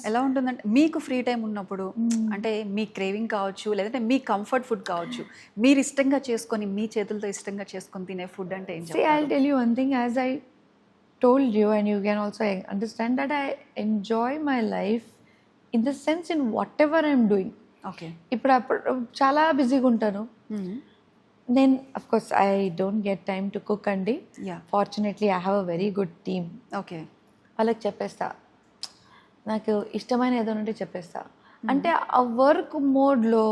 ఎలా ఉంటుందంటే మీకు ఫ్రీ టైం ఉన్నప్పుడు అంటే మీ క్రేవింగ్ కావచ్చు లేదంటే మీ కంఫర్ట్ ఫుడ్ కావచ్చు మీరు ఇష్టంగా చేసుకొని మీ చేతులతో ఇష్టంగా చేసుకొని తినే ఫుడ్ అంటే ఏం See, I'll tell you one thing. As I told you, and you can also understand that I enjoy my life in the sense in whatever I'm doing. Okay ఇప్పుడు చాలా బిజీగా ఉంటాను. నేను of course I don't get time to cook అండి. Yeah fortunately I have a very good team. Okay వాళ్ళకి చెప్పేస్తా, నాకు ఇష్టమైన ఏదో ఉంటే చెప్పేస్తా. అంటే ఆ వర్క్ మోడ్లో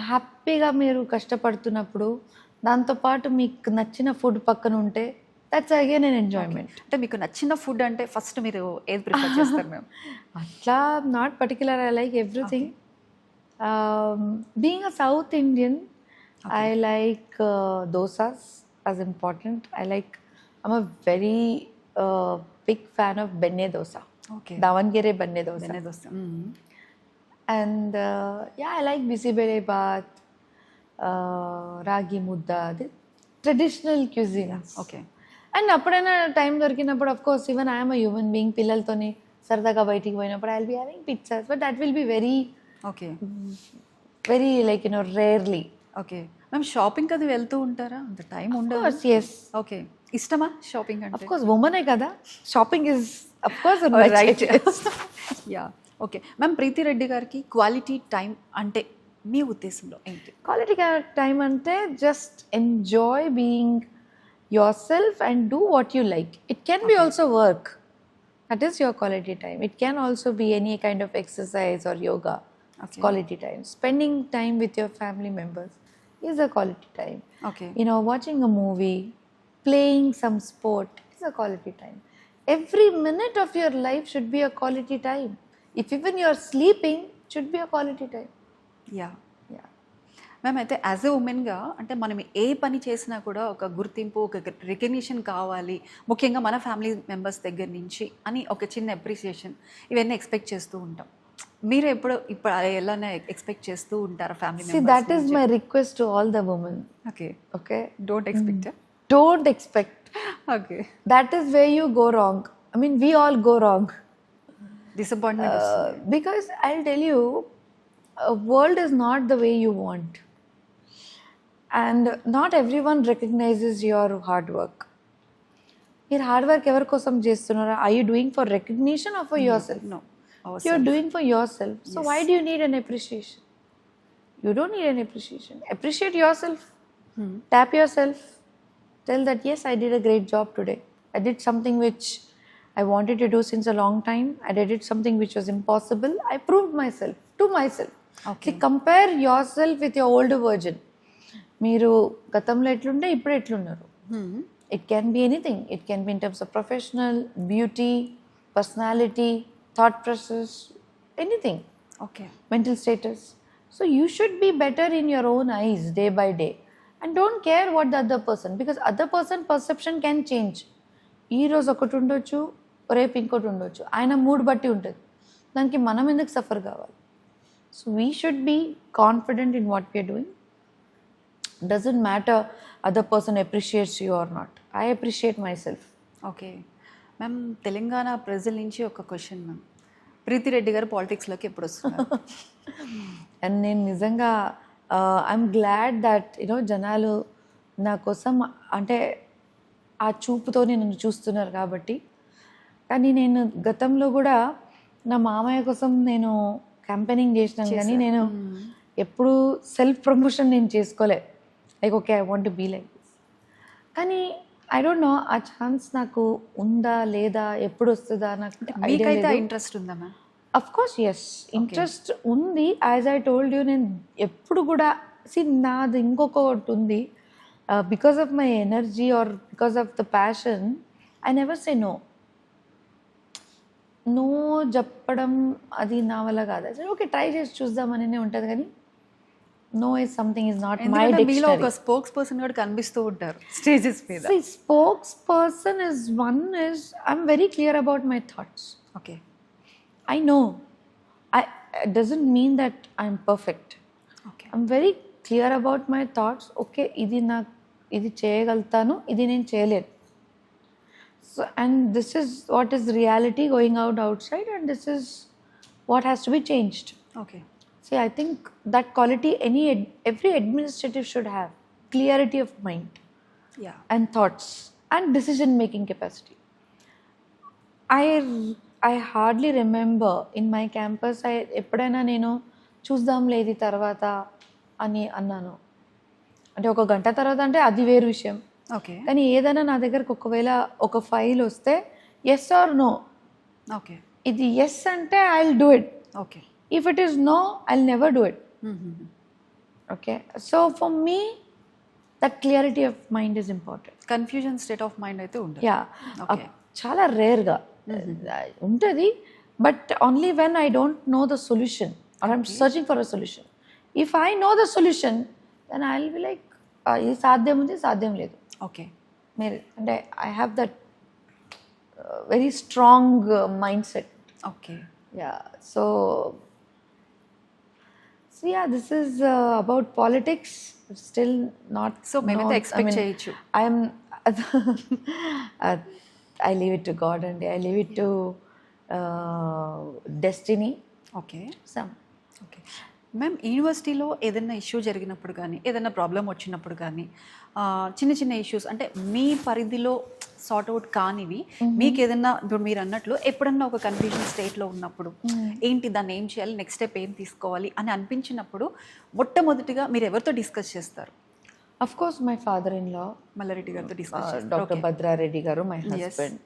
హ్యాపీగా మీరు కష్టపడుతున్నప్పుడు దాంతోపాటు మీకు నచ్చిన ఫుడ్ పక్కన ఉంటే దట్స్ అగైన్ అన్ ఎంజాయ్మెంట్. అంటే మీకు నచ్చిన ఫుడ్ అంటే ఫస్ట్ మీరు ఏది ప్రిఫర్ చేస్తారు మేము అట్లా not particular, I like everything. Being a south Indian, I like dosas as important. I'm a very big fan of benne dosa. Okay Davangere benne dosa. బెన్నె dosa And yeah, I like bisibere bath, ragi mudda, the traditional cuisines. Okay and అప్పుడైనా time దొరికినప్పుడు of course even I'm a human being, పిల్లలతోని సరదాగా బయటికి పోయినప్పుడు I will be having pizzas, but that will be very okay very like rarely. Okay మేము shopping అది వెళ్తూ ఉంటారా? అంత టైం ఉండదు. ఎస్, ఓకే ఇష్టమా షాపింగ్ అఫ్ అంటే? కోర్స్ ఉమెనే కదా, shopping is of course right yeah okay ma'am Preethi Reddy గారికి క్వాలిటీ టైం అంటే మీ ఉద్దేశంలో ఏంటి? క్వాలిటీ టైం అంటే just enjoy being your self and do what you like. It can be also work, that is your quality time. It can also be any kind of exercise or yoga. It's quality time. Spending time with your family members is a quality time. Okay. Watching a movie, playing some sport is a quality time. Every minute of your life should be a quality time. If even you're sleeping, it should be a quality time. Yeah. Yeah. Ma'am అయితే as a ఉమెన్గా అంటే మనం ఏ పని చేసినా కూడా ఒక గుర్తింపు, ఒక recognition కావాలి, ముఖ్యంగా మన ఫ్యామిలీ మెంబర్స్ దగ్గర నుంచి అని ఒక చిన్న అప్రిసియేషన్ ఇవన్నీ ఎక్స్పెక్ట్ చేస్తూ ఉంటాం. మీరు ఇప్పుడు ఎలానే ఎక్స్పెక్ట్ చేస్తూ ఉంటారా family See, that is my request to all the women. Okay Okay? Don't expect Don't expect. Okay That is where you go wrong. I mean, we all go wrong. Disappointment Because I'll tell you, world is not the way you want. And not everyone recognizes your hard work. మీరు hard work ఎవరి కోసం చేస్తున్నారా? Are you doing for recognition or for yourself? No You're doing for yourself. So why do you need an appreciation? You don't need an appreciation. Appreciate yourself. Tap yourself. Tell that, yes, I did a great job today. I did something which I wanted to do since a long time. I did something which was impossible. I proved myself to myself. Okay. See, compare yourself with your older version. మీరు గతంలో ఎట్లుంటే ఇప్పుడు ఎట్లున్నారు. It can be anything. It can be in terms of professional, beauty, personality, thought process, anything. Okay Mental status. So you should be better in your own eyes day by day. And don't care what the other person, because other person perception can change. ఈ రోజు ఒకటి ఉండొచ్చు, రేపు ఇంకోటి ఉండొచ్చు. ఆయన mood బట్టి ఉంటుంది. దానికి మనం ఎందుకు సఫర్ కావాలి? So we should be confident in what we are doing. Doesn't matter other person appreciates you or not. I appreciate myself. Okay ma'am Telangana ప్రజల నుంచి ఒక క్వశ్చన్ మ్యామ్, ప్రీతి రెడ్డి గారు పాలిటిక్స్లోకి ఎప్పుడు వస్తున్నారు? అండ్ నేను నిజంగా ఐఎమ్ గ్లాడ్ దట్ జనాలు నా కోసం అంటే ఆ చూపుతో నన్ను చూస్తున్నారు కాబట్టి. కానీ నేను గతంలో కూడా నా మామయ్య కోసం నేను క్యాంపెయినింగ్ చేసినాను, కానీ నేను ఎప్పుడు సెల్ఫ్ ప్రమోషన్ నేను చేసుకోలే. Like okay, I want to be like this. కానీ ఐ డోంట్ నో ఆ ఛాన్స్ నాకు ఉందా లేదా, ఎప్పుడు వస్తుందా నాకు మీకైతే ఇంట్రెస్ట్ ఉందా ma'am? Of course yes, interest ఉంది. యాజ్ ఐ టోల్డ్ యూ, నేను ఎప్పుడు కూడా నాది ఇంకొకటి ఉంది. Because of my energy or because of the passion, I never say no. No చెప్పడం అది నా వల్ల కాదు. సరే ఓకే, ట్రై చేసి చూద్దామనే ఉంటుంది, కానీ no is something is not my మీలో డిక్షనరీ. ఒక స్పోక్స్ పర్సన్ కూడా కనిపిస్తూ ఉంటారు స్టేజెస్ మీద. See, spokesperson is I'm very clear about my thoughts. Okay I know. It doesn't mean that I'm perfect. Okay I'm very clear about my thoughts. Okay, ఇది చేయగలుగుతాను, ఇది నేను చేయలేను. So, and this is what is reality going outside, and this is what has to be changed. Okay. See, I think that quality every administrative should have: clarity of mind yeah. and thoughts and decision making capacity. I hardly remember in my campus ఎప్పుడైనా నేను చూద్దాంలే ఇది తర్వాత అని అన్నాను. అంటే ఒక గంట తర్వాత అంటే అది వేరు విషయం. ఓకే. కానీ ఏదైనా నా దగ్గరకు ఒకవేళ ఒక ఫైల్ వస్తే ఎస్ ఆర్ నో, ఓకే. ఇది ఎస్ అంటే I will do it. Okay. If it is no I will never do it. Okay, so for me that clarity of mind is important. Confusion state of mind అయితే ఉండదు. Yeah, Okay. చాలా రేర్గా ఉంటుంది, but only when I don't know the solution or I'm searching for a solution. If I know the solution then I will be like ఇది సాధ్యం ఉంది, సాధ్యం లేదు. ఓకే. మీరు అంటే I have that very strong mind set. Okay. Yeah, so yeah, this is about politics. Still not. So మేమైతే expect చేయొచ్చు. I'm I leave it to God and I leave it to destiny. Okay. Some. Okay ma'am, యూనివర్సిటీలో ఏదైనా issue జరిగినప్పుడు కానీ ఏదైనా problem వచ్చినప్పుడు కానీ చిన్న చిన్న ఇష్యూస్ అంటే మీ పరిధిలో సార్ట్ అవుట్ కానివి మీకు ఏదైనా ఇప్పుడు మీరు అన్నట్లు ఎప్పుడన్నా ఒక కన్ఫ్యూజన్ స్టేట్లో ఉన్నప్పుడు ఏంటి దాన్ని ఏం చేయాలి, నెక్స్ట్ స్టెప్ ఏం తీసుకోవాలి అని అనిపించినప్పుడు మొట్టమొదటిగా మీరు ఎవరితో డిస్కస్ చేస్తారు? Of course, my father-in-law, Mallareddy గారితో discuss Dr. Bhadra Reddy garu, my husband.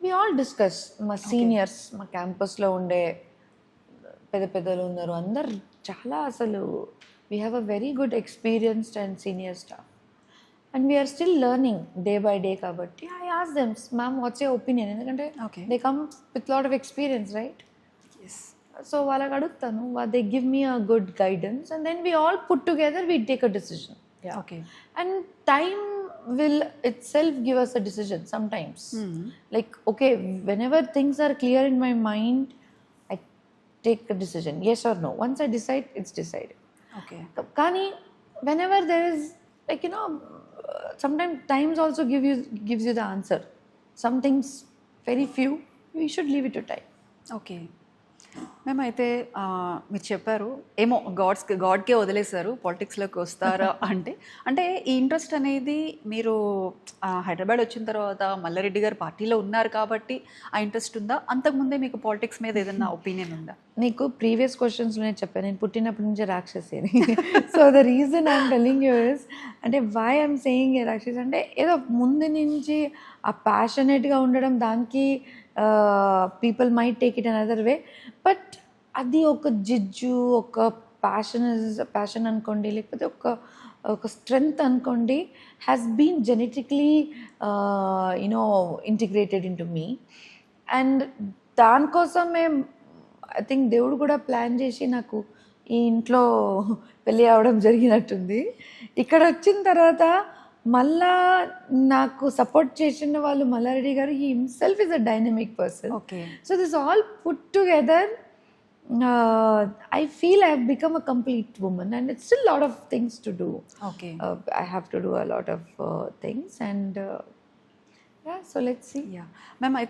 We all discuss. మా సీనియర్స్ మా క్యాంపస్లో ఉండే పెద్ద పెద్దలు ఉన్నారు, అందరు చాలా అసలు we have a very good experienced and senior staff and we're still learning day by day. కాబట్టి I ask them, ma'am what's your opinion, ఎందుకంటే they come with lot of experience, right? So వాళ్ళకి అడుగుతాను, they give me a good guidance and then we all put together we take a decision. Okay. And time will itself give us a decision sometimes. Like, okay, whenever things are clear in my mind, I take a decision, yes or no. Once I decide, it's decided. Okay. Kani, whenever there is, like, you know, sometimes times also gives you the answer. Some things, very few, we should leave it to time. Okay. మేమైతే మీరు చెప్పారు ఏమో గాడ్కే వదిలేశారు పాలిటిక్స్లోకి వస్తారా అంటే అంటే ఈ interest అనేది మీరు హైదరాబాద్ వచ్చిన తర్వాత మల్లారెడ్డి గారు పార్టీలో ఉన్నారు కాబట్టి ఆ ఇంట్రెస్ట్ ఉందా, అంతకుముందే మీకు పాలిటిక్స్ మీద ఏదైనా ఒపీనియన్ ఉందా? నీకు ప్రీవియస్ క్వశ్చన్స్లో నేను చెప్పాను, నేను పుట్టినప్పటి నుంచే రాక్షసేని. So the reason I'm telling you is, అంటే why I'm saying a rakshas అంటే ఏదో ముందు నుంచి ఆ ప్యాషనేట్గా ఉండడం, దానికి people might take it another way, but అది ఒక జిజ్జు, ఒక ప్యాషన్ అనుకోండి, లేకపోతే ఒక స్ట్రెంగ్త్ అనుకోండి, has been genetically you know integrated into me. And దానికోసమే ఐ థింక్ దేవుడు కూడా ప్లాన్ చేసి నాకు ఈ ఇంట్లో పెళ్ళి అవడం జరిగినట్టుంది. ఇక్కడ వచ్చిన తర్వాత మళ్ళా నాకు సపోర్ట్ చేసిన వాళ్ళు మల్లారెడ్డి గారు, he himself is a dynamic person. Okay. So this all put together I feel I have become a complete woman and it's still a lot of things to do. Okay. I have to do a lot of things and yeah, so let's see. Yeah. Ma'am, I think